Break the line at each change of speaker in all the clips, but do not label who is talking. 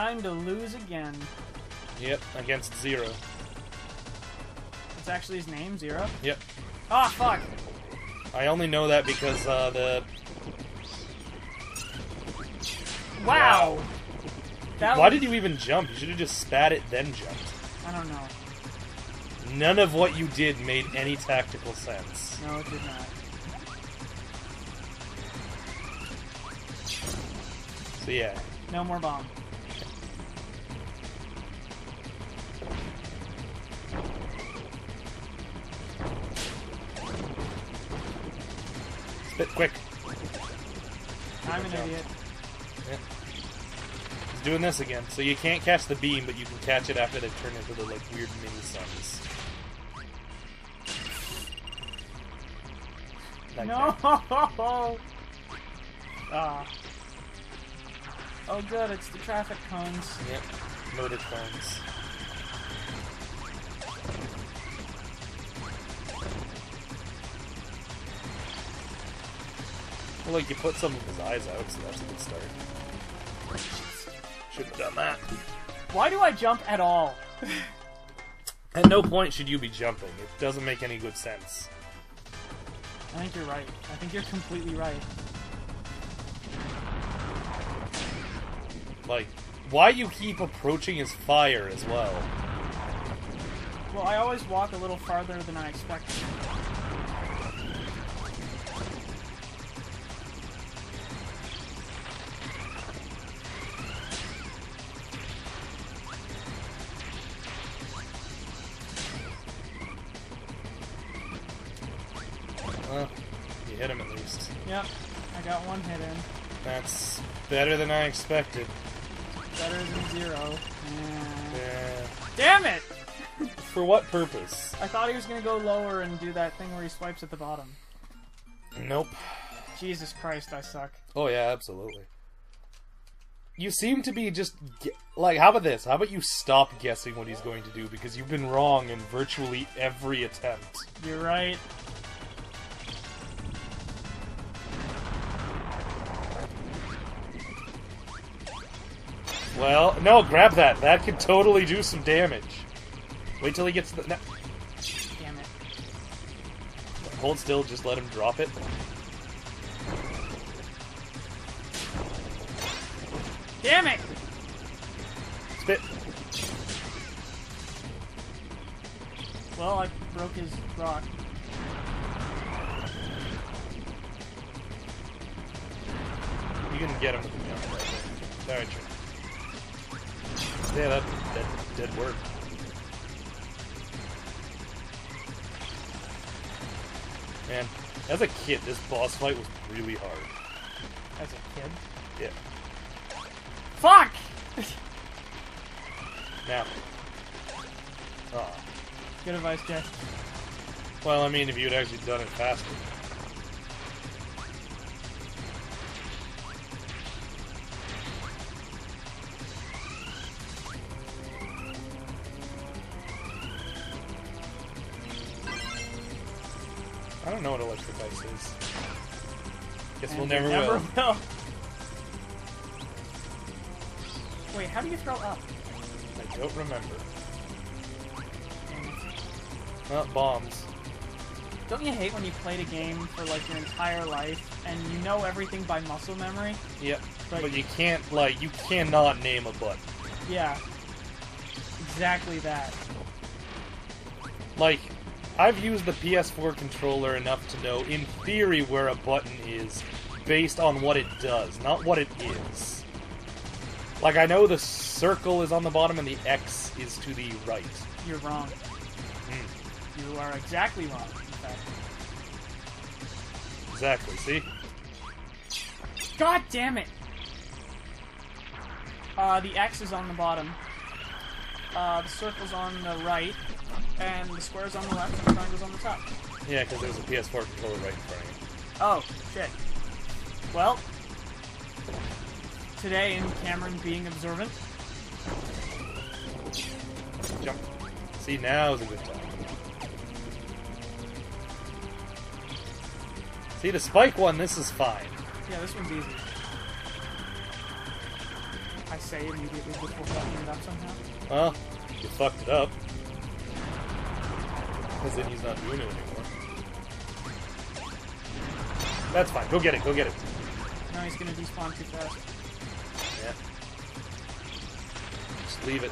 Time to lose again.
Yep, against Zero.
It's actually his name, Zero?
Yep.
Ah, fuck!
I only know that because the...
Wow!
Why did you even jump? You should have just spat it, then jumped.
I don't know.
None of what you did made any tactical sense.
No, it did not.
So yeah.
No more bomb.
Spit quick.
I'm an idiot.
Yeah. He's doing this again. So you can't catch the beam, but you can catch it after they turn into the like weird mini suns. Like
no!
That.
Ah. Oh good, it's the traffic cones.
Yep. Murder cones. Well, like, you put some of his eyes out, so that's a good start. Shouldn't have done that.
Why do I jump at all?
At no point should you be jumping. It doesn't make any good sense.
I think you're right. I think you're completely right.
Like, why you keep approaching his fire as well?
Well, I always walk a little farther than I expected.
Well, you hit him at least.
Yep, I got one hit in.
That's better than I expected.
Better than Zero.
Yeah.
Damn it!
For what purpose?
I thought he was gonna go lower and do that thing where he swipes at the bottom.
Nope.
Jesus Christ, I suck.
Oh yeah, absolutely. You seem to be just... Like, how about this? How about you stop guessing what he's going to do, because you've been wrong in virtually every attempt.
You're right.
Well, no, grab that. That could totally do some damage. Wait till he gets to the... No.
Damn it.
Hold still, just let him drop it.
Damn it!
Spit.
Well, I broke his rock.
You can get him with the jump right there. Alright, sure. Yeah, that did work. Man, as a kid, this boss fight was really hard.
As a kid?
Yeah.
Fuck!
Now. Oh.
Good advice, Jay.
Well, I mean, if you'd actually done it faster. I don't know what electric ice is. Guess we'll never will.
Wait, how do you throw up?
I don't remember. Well, bombs.
Don't you hate when you played a game for like your entire life and you know everything by muscle memory?
Yep. But you can't, like, you cannot name a button.
Yeah. Exactly that.
Like, I've used the PS4 controller enough to know, in theory, where a button is based on what it does, not what it is. Like, I know the circle is on the bottom and the X is to the right.
You're wrong. You are exactly wrong, in fact.
Exactly, see?
God damn it! The X is on the bottom. The circle's on the right. And the square's on the left and the triangle's on the top.
Yeah, because there's a PS4 controller right in front of you.
Oh, shit. Well, today in Cameron being observant.
Jump. See, now's a good time. See, the spike one, this is fine.
Yeah, this one's easy. I say immediately before fucking it up somehow.
Well, you fucked it up. Because then he's not doing it anymore. That's fine. Go get it. Go get it.
No, he's gonna despawn too fast.
Yeah. Just leave it.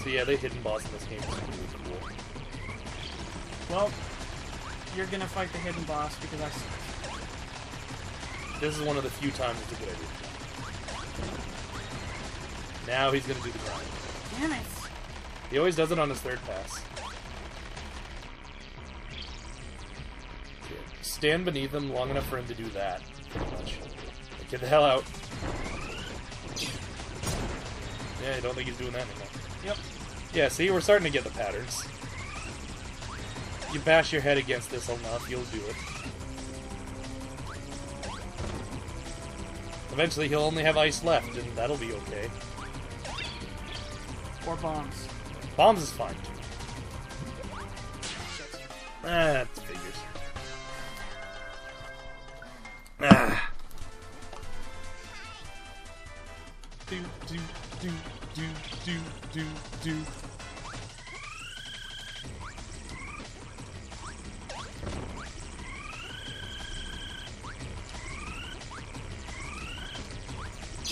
So yeah, the hidden boss in this game is really cool.
Well, you're gonna fight the hidden boss because I...
This is one of the few times it's a good idea. Now he's gonna do the grind.
Damn it!
He always does it on his third pass. Stand beneath him long enough for him to do that, pretty much. Get the hell out. Yeah, I don't think he's doing that anymore.
Yep.
Yeah, see, we're starting to get the patterns. You bash your head against this enough, you'll do it. Eventually he'll only have ice left, and that'll be okay.
Or bombs.
Bombs is fine, too. That figures. Ah. Do, do, do, do, do, do, do.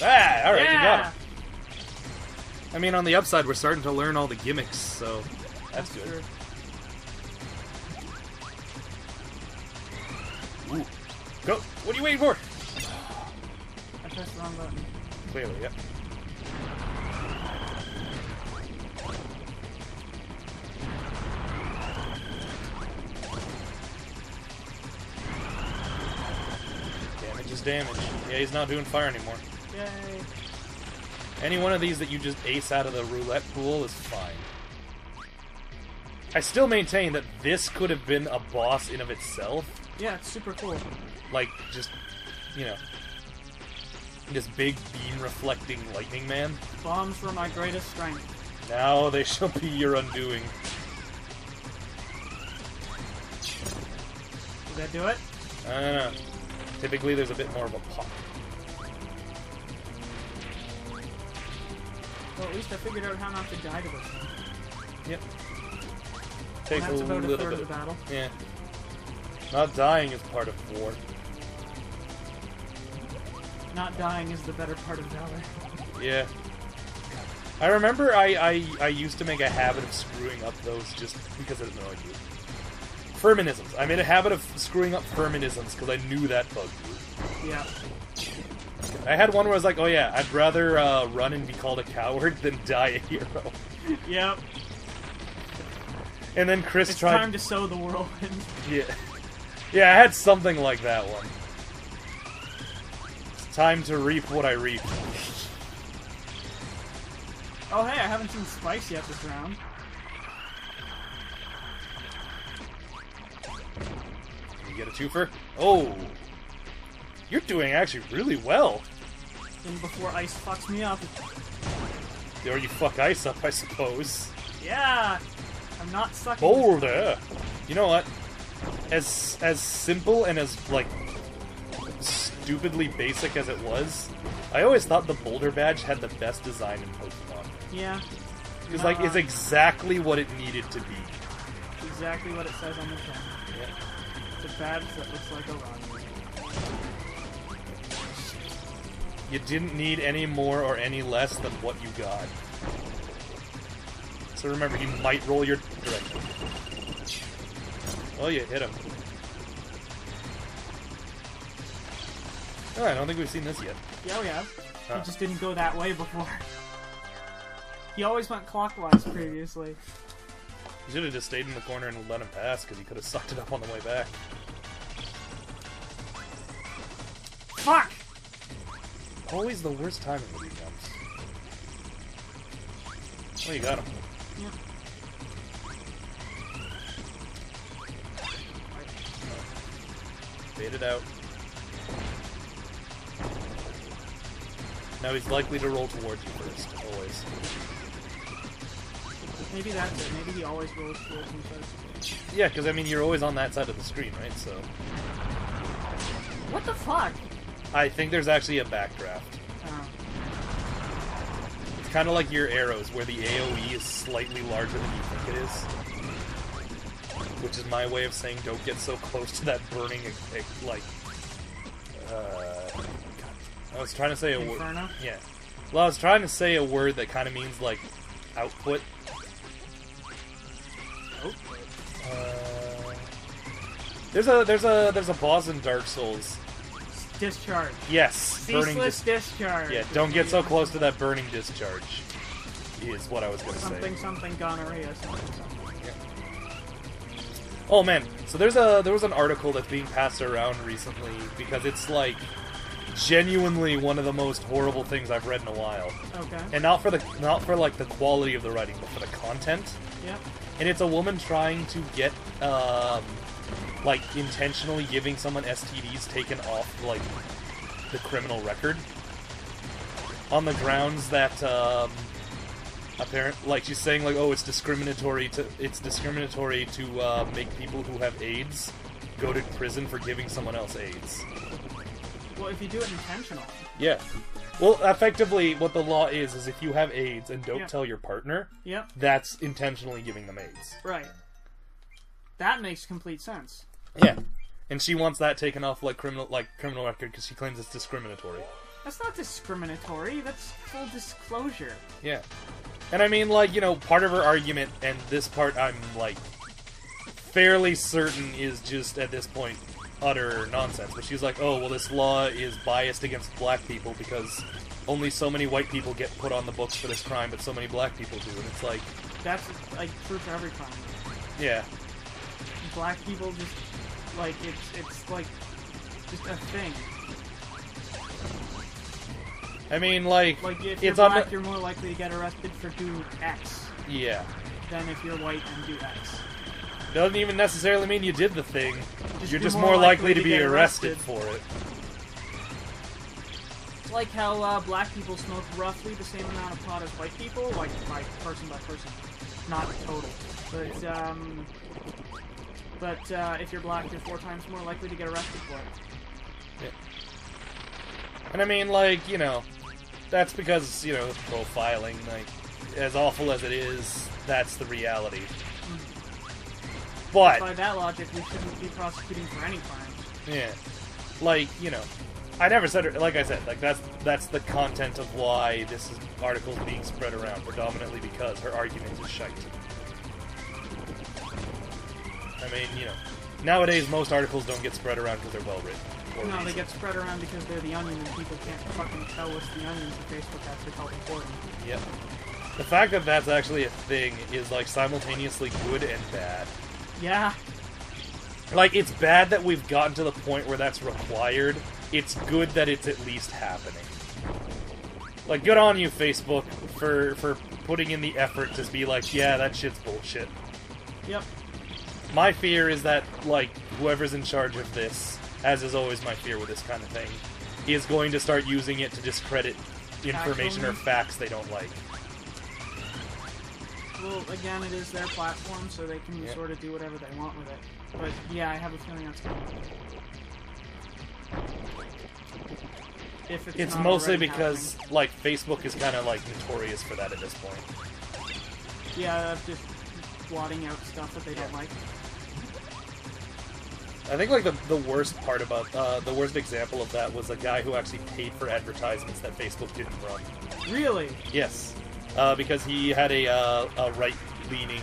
Ah, alright,
Yeah!
you got it. I mean, on the upside, we're starting to learn all the gimmicks, so that's good.
True.
Ooh. Go! What are you waiting for?
I pressed the wrong button.
Clearly, yep. Damage is damage. Yeah, he's not doing fire anymore.
Yay!
Any one of these that you just ace out of the roulette pool is fine. I still maintain that this could have been a boss in of itself.
Yeah, it's super cool.
Like, just, you know, this big beam-reflecting lightning man.
Bombs were my greatest strength.
Now they shall be your undoing.
Did that do it?
I don't know. Typically there's a bit more of a pop.
Well, at least I figured out how not to die to this thing.
Yep.
And
Takes
that's
a
about a
little
third
bit.
of the battle.
Yeah. Not dying is part of war.
Not dying is the better part of valor.
Yeah. I remember I used to make a habit of screwing up those just because it annoyed you. Furmanisms. I made a habit of screwing up furmanisms because I knew that bugged you.
Yeah.
I had one where I was like, oh yeah, I'd rather run and be called a coward than die a hero.
Yep.
And then Chris
It's
tried...
time to sow the whirlwind.
Yeah. Yeah, I had something like that one. It's time to reap what I reap.
Oh hey, I haven't seen Spice yet this round.
You get a twofer? Oh! You're doing actually really well.
And before ice fucks me up.
Or you fuck ice up, I suppose.
Yeah! I'm not sucking.
Boulder! You know what? As simple and as, like, stupidly basic as it was, I always thought the Boulder Badge had the best design in Pokemon.
Yeah.
Because, like, it's exactly what it needed to be.
Exactly what it says on the tin.
Yeah.
It's a badge that looks like a rock.
You didn't need any more or any less than what you got. So remember, he might roll your direction. Oh, you hit him. Oh, I don't think we've seen this yet.
Yeah, we have.
Huh.
He just didn't go that way before. He always went clockwise previously.
You should have just stayed in the corner and let him pass, because he could have sucked it up on the way back.
Fuck!
Always the worst timing with these jumps. Oh, you got him.
Yep.
Bait it out. Now he's likely to roll towards you first, always.
Maybe that's it. Maybe he always rolls towards himself.
Yeah, because I mean, you're always on that side of the screen, right? So.
What the fuck?
I think there's actually a backdraft.
Oh.
It's kind of like your arrows, where the AoE is slightly larger than you think it is. Which is my way of saying don't get so close to that burning, like... I was trying to say a word...
Inferno?
Yeah. Well, I was trying to say a word that kind of means, like, output. There's a boss in Dark Souls.
Discharge.
Yes, burning
discharge.
Yeah, don't get so close to that burning discharge. Is what I was going to say.
Something gonorrhea. Something.
Yeah. Oh man, so there was an article that's being passed around recently because it's like genuinely one of the most horrible things I've read in a while.
Okay.
And not for like the quality of the writing, but for the content.
Yeah.
And it's a woman trying to get like intentionally giving someone STDs taken off like the criminal record on the grounds that like she's saying like, oh, it's discriminatory to make people who have AIDS go to prison for giving someone else AIDS.
Well, if you do it intentionally.
Yeah. Well, effectively, what the law is if you have AIDS and don't tell your partner, that's intentionally giving them AIDS.
Right. That makes complete sense.
Yeah. And she wants that taken off like criminal record because she claims it's discriminatory.
That's not discriminatory. That's full disclosure.
Yeah. And I mean, like, you know, part of her argument, and this part I'm, like, fairly certain is just, at this point, utter nonsense. But she's like, oh, well, this law is biased against black people because only so many white people get put on the books for this crime, but so many black people do. And it's like...
That's, like, true for every crime.
Yeah.
Black people just, like, it's like, just a thing.
I mean, like
if you're black, you're more likely to get arrested for doing X.
Yeah.
Than if you're white and do X.
Doesn't even necessarily mean you did the thing. You're just more likely to be arrested for it.
It's like how black people smoke roughly the same amount of pot as white people, like person by person, not total. But if you're black, you're 4 times more likely to get arrested for it.
Yeah. And I mean, like, you know, that's because, you know, profiling, like, as awful as it is, that's the reality. But
by that logic, we shouldn't be prosecuting for any crimes.
Yeah. Like, you know, I never said it, like I said, like, that's the content of why this article is being spread around, predominantly because her argument is shite. I mean, you know, nowadays most articles don't get spread around because they're well written.
No, they get spread around because they're the Onion and people can't fucking tell what's the Onion, so Facebook has to call it important.
Yep. The fact that that's actually a thing is, like, simultaneously good and bad.
Yeah.
Like, it's bad that we've gotten to the point where that's required. It's good that it's at least happening. Like, good on you, Facebook, for putting in the effort to be like, yeah, that shit's bullshit.
Yep.
My fear is that, like, whoever's in charge of this, as is always my fear with this kind of thing, is going to start using it to discredit information or facts they don't like.
Well, again, it is their platform, so they can sort of do whatever they want with it. But, yeah, I have a feeling that's coming. If
it's mostly because, like, Facebook is kind of, like, notorious for that at this point.
Yeah, just blotting out stuff that they don't like.
I think, like, the worst part about, the worst example of that was a guy who actually paid for advertisements that Facebook didn't run.
Really?
Yes. Because he had a right-leaning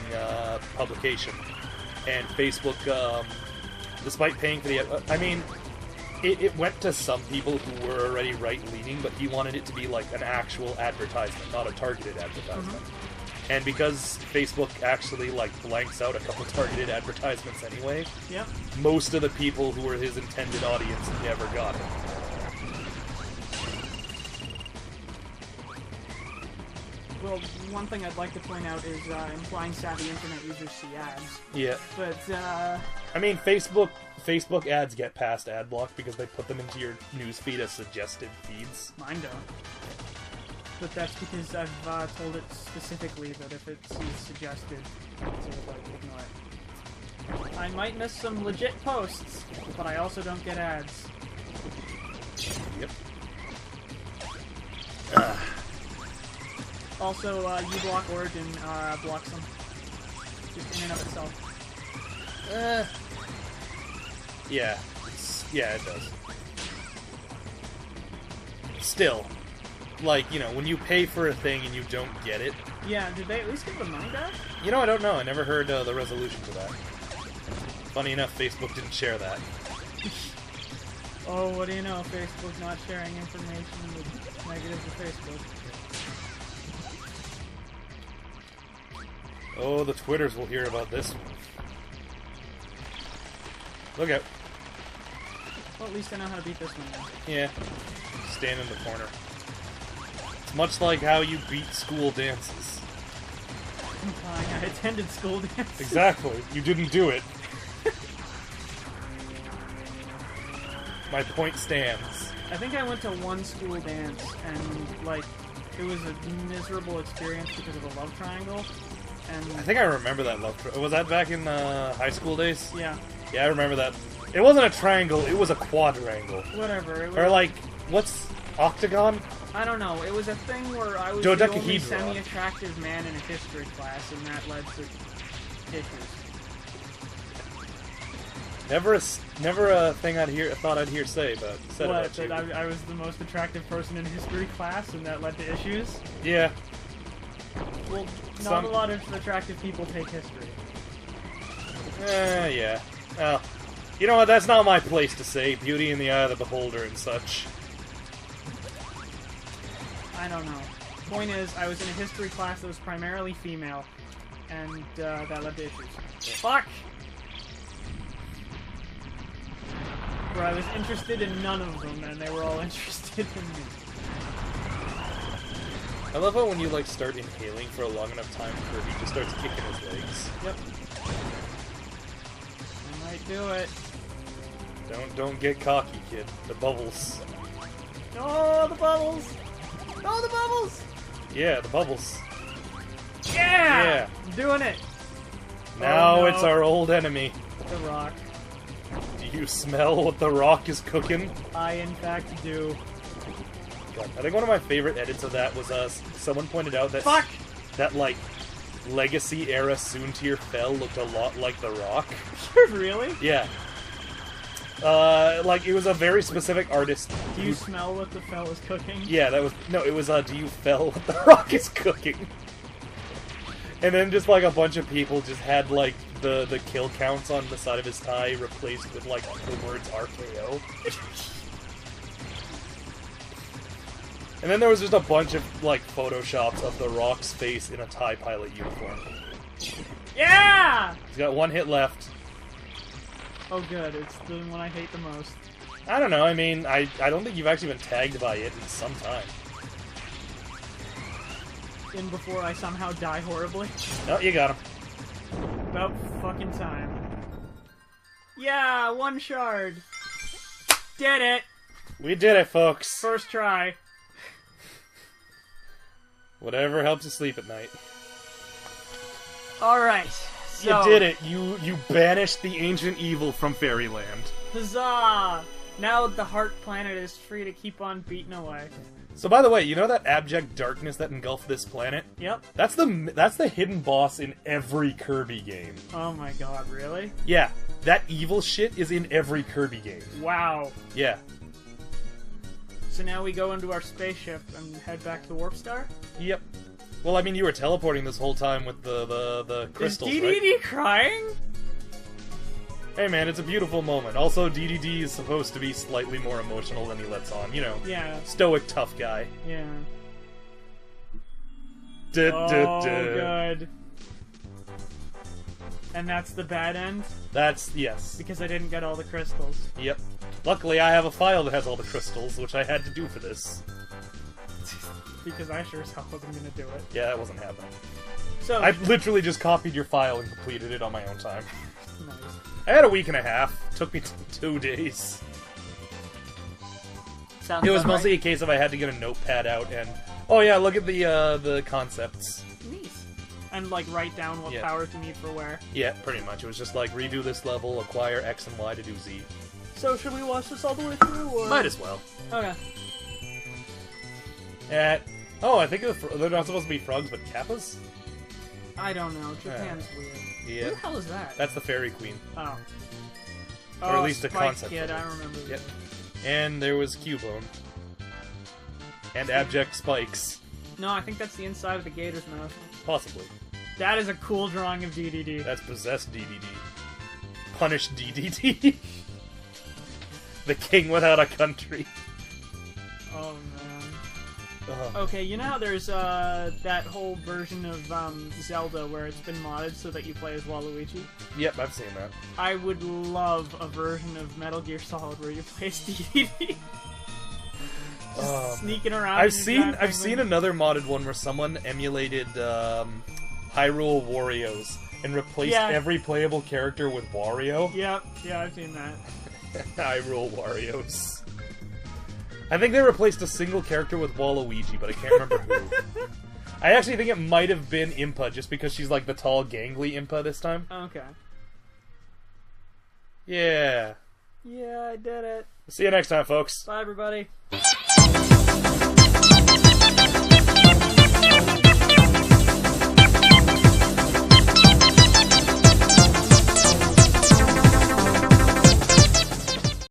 publication. And Facebook, despite paying for the... I mean, it went to some people who were already right-leaning, but he wanted it to be, like, an actual advertisement, not a targeted advertisement. Mm-hmm. And because Facebook actually, like, blanks out a couple targeted advertisements anyway, most of the people who were his intended audience never got it.
Well, one thing I'd like to point out is implying savvy internet users see ads.
Yeah.
But,
I mean, Facebook ads get past ad block because they put them into your newsfeed as suggested feeds.
Mine don't. but that's because I've told it specifically that if it sees suggested, it's like ignore it. I might miss some legit posts, but I also don't get ads.
Yep.
Also, uBlock Origin blocks them. Just in and of itself.
Yeah. Yeah, it does. Still, like, you know, when you pay for a thing and you don't get it...
Yeah, did they at least give the money back?
You know, I don't know. I never heard the resolution for that. Funny enough, Facebook didn't share that.
Oh, what do you know? Facebook not sharing information with negative to Facebook.
Oh, the Twitters will hear about this one. Look out.
Well, at least I know how to beat this one now.
Yeah. Stand in the corner. It's much like how you beat school dances.
Implying I attended school dances.
Exactly. You didn't do it. My point stands.
I think I went to one school dance, and, like, it was a miserable experience because of a love triangle. And
I think I remember that love triangle. Was that back in high school days?
yeah.
Yeah, I remember that. It wasn't a triangle, it was a quadrangle.
Whatever. It was,
Or like, what's octagon?
I don't know. It was a thing where I was the only
Dodecahedron.
semi-attractive man in a history class, and that led to issues.
Never a thing thought I'd hear said
What,
about you.
that I was the most attractive person in history class, and that led to issues?
Yeah.
Well, not a lot of attractive people take history.
Yeah. Well, you know what? That's not my place to say. Beauty in the eye of the beholder and such.
I don't know. Point is, I was in a history class that was primarily female, and that led to issues. Fuck! Where I was interested in none of them, and they were all interested in me.
I love how when you like start inhaling for a long enough time, Kirby just starts kicking his legs.
Yep. I might do it.
Don't get cocky, kid. The bubbles.
Oh, the bubbles! Oh, the bubbles!
Yeah, the bubbles.
Yeah!
Yeah.
I'm doing it!
Now
Oh, no.
it's our old enemy.
The Rock.
Do you smell what the Rock is cooking?
I, in fact, do.
God, I think one of my favorite edits of that was someone pointed out that
Fuck!
that like Legacy era Soontier Fell looked a lot like the Rock.
Really?
Yeah. Like it was a very specific artist.
Do you smell what the fell is cooking?
Yeah, that was no. It was do you fell what the Rock is cooking? And then just like a bunch of people just had like the kill counts on the side of his tie replaced with like the words RKO. And then there was just a bunch of like photoshops of the Rock's face in a TIE pilot uniform.
Yeah!
He's got one hit left.
Oh good, it's the one I hate the most.
I don't know, I mean, I don't think you've actually been tagged by it in some time.
In before I somehow die horribly.
Oh, you got him.
About fucking time. Yeah, one shard. Did it!
We did it, folks.
First try.
Whatever helps you sleep at night.
Alright, so...
You did it. You banished the ancient evil from Fairyland.
Huzzah! Now the Heart Planet is free to keep on beating away.
So, by the way, you know that abject darkness that engulfed this planet?
Yep.
That's the hidden boss in every Kirby game.
Oh my god, really?
Yeah, that evil shit is in every Kirby game.
Wow.
Yeah.
So now we go into our spaceship and head back to Warp Star?
Yep. Well, I mean, you were teleporting this whole time with the crystals,
Is
right?
DDD crying?
Hey man, it's a beautiful moment. Also, DDD is supposed to be slightly more emotional than he lets on. You know,
Yeah.
stoic, tough guy.
Yeah.
Oh,
Good. And that's the bad end?
That's, yes.
Because I didn't get all the crystals.
Yep. Luckily, I have a file that has all the crystals, which I had to do for this.
Because I sure as hell wasn't gonna do it.
Yeah, that wasn't happening.
So...
I literally just copied your file and completed it on my own time.
Nice.
I had a week and a half. Took me 2 days.
Sounds
It was
about
mostly
right.
a case of I had to get a notepad out and... Oh yeah, look at the concepts.
Neat. And like write down what
Yeah.
powers you need for where.
Yeah, pretty much. It was just like redo this level, acquire X and Y to do Z.
So should we watch this all the way through, or?
Might as well.
Okay.
Oh, I think they're not supposed to be frogs, but kappas?
I don't know. Japan's weird.
Yeah.
Who the hell is that?
That's the Fairy Queen.
Oh.
Or at least the
Spike
concept
Kid,
of it.
I remember.
Yep. And there was Cubone. And abject spikes.
No, I think that's the inside of the gator's mouth.
Possibly.
That is a cool drawing of DDD.
That's possessed DDD. Punished DDD. The king without a country.
Oh man.
Ugh.
Okay, you know how there's that whole version of Zelda where it's been modded so that you play as Waluigi?
Yep, I've seen that.
I would love a version of Metal Gear Solid where you play as DDD. Sneaking around.
I've seen another modded one where someone emulated Hyrule Warriors and replaced every playable character with Wario.
Yep, yeah, I've seen that.
Hyrule Warriors. I think they replaced a single character with Waluigi, but I can't remember who. I actually think it might have been Impa, just because she's like the tall, gangly Impa this time.
Okay.
Yeah.
Yeah, I did it.
See you next time, folks.
Bye, everybody.